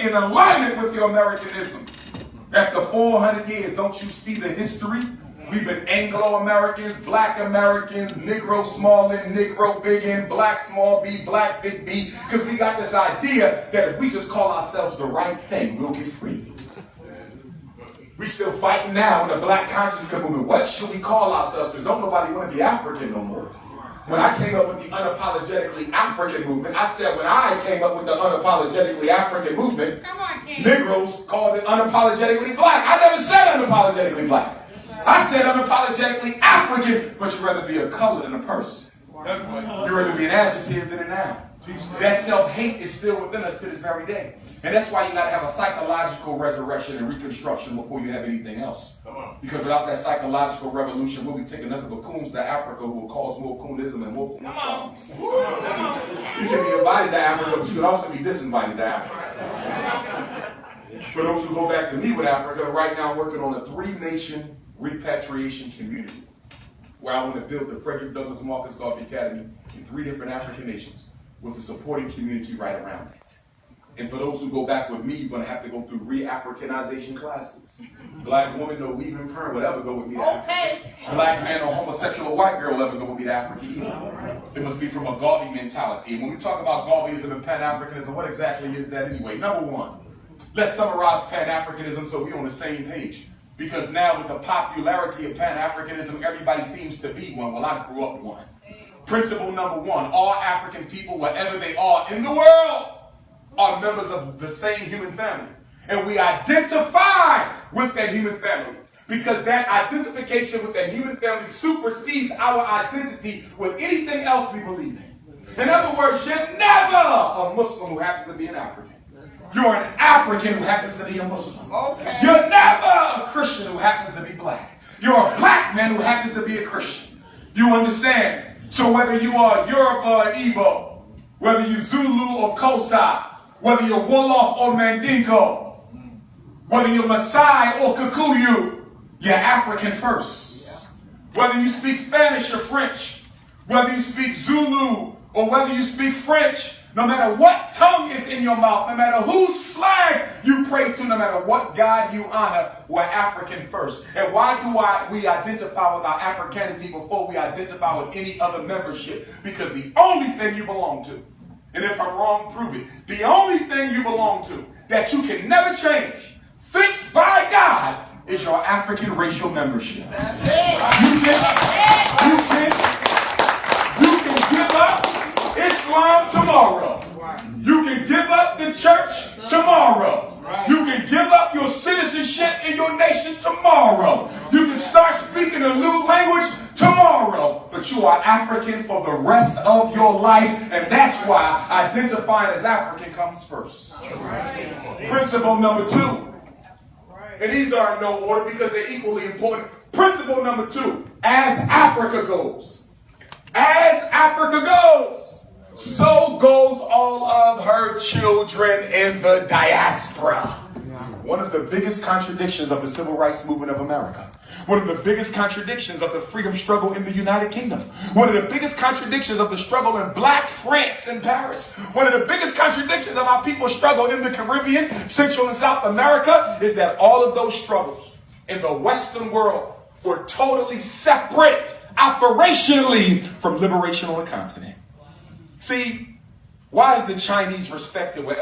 in alignment with your Americanism. After 400 years, don't you see the history? We've been Anglo-Americans, Black Americans, Negro small n, Negro big N, Black small b, Black big B, because we got this idea that if we just call ourselves the right thing, we'll get free. We still fighting now in the Black consciousness movement. What should we call ourselves? Because don't nobody want to be African no more. When I came up with the unapologetically African movement, I said when I came up with the unapologetically African movement, Negroes called it unapologetically Black. I never said unapologetically Black. I said unapologetically African, but you'd rather be a color than a person. You'd rather be an adjective than a noun. That self-hate is still within us to this very day. And that's why you got to have a psychological resurrection and reconstruction before you have anything else. Because without that psychological revolution, we'll be taking nothing but coons to Africa who will cause more coonism and more problems. You can be invited to Africa, but you could also be disinvited to Africa. For those who go back to meet with Africa, right now I'm working on a 3-nation repatriation community where I want to build the Frederick Douglass Marcus Garvey Academy in 3 different African nations with a supporting community right around it. And for those who go back with me, you're going to have to go through re-Africanization classes. Black woman, no weaving perm will ever go with me to Africa. Black man or homosexual or white girl will ever go with me to Africa either. It must be from a Garvey mentality. And when we talk about Garveyism and Pan-Africanism, what exactly is that anyway? Number one, let's summarize Pan-Africanism so we're on the same page. Because now with the popularity of Pan-Africanism, everybody seems to be one. Well, I grew up one. Principle number one, all African people, wherever they are in the world, are members of the same human family. And we identify with that human family. Because that identification with that human family supersedes our identity with anything else we believe in. In other words, you're never a Muslim who happens to be an African. You're an African who happens to be a Muslim. You're never a Christian who happens to be black. You're a black man who happens to be a Christian. You understand? So whether you are Yoruba or Igbo, whether you're Zulu or Xhosa, whether you're Wolof or Mandingo, whether you're Maasai or Kikuyu, you're African first. Whether you speak Spanish or French, whether you speak Zulu or whether you speak French, no matter what tongue is in your mouth, no matter whose flag you pray to, no matter what God you honor, we're African first. And why do we identify with our Africanity before we identify with any other membership? Because the only thing you belong to, and if I'm wrong, prove it, the only thing you belong to that you can never change, fixed by God, is your African racial membership. You can give up Islam tomorrow. You can give up the church tomorrow. You can give up your citizenship in your nation tomorrow. You can start speaking a new language tomorrow. But you are African for the rest of your life. And that's why identifying as African comes first. Principle number 2. And these are in no order because they're equally important. Principle number 2. As Africa goes. As Africa goes. So goes all of her children in the diaspora. One of the biggest contradictions of the civil rights movement of America. One of the biggest contradictions of the freedom struggle in the United Kingdom. One of the biggest contradictions of the struggle in Black France and Paris. One of the biggest contradictions of our people's struggle in the Caribbean, Central and South America is that all of those struggles in the Western world were totally separate operationally from liberation on the continent. See, why is the Chinese respected wherever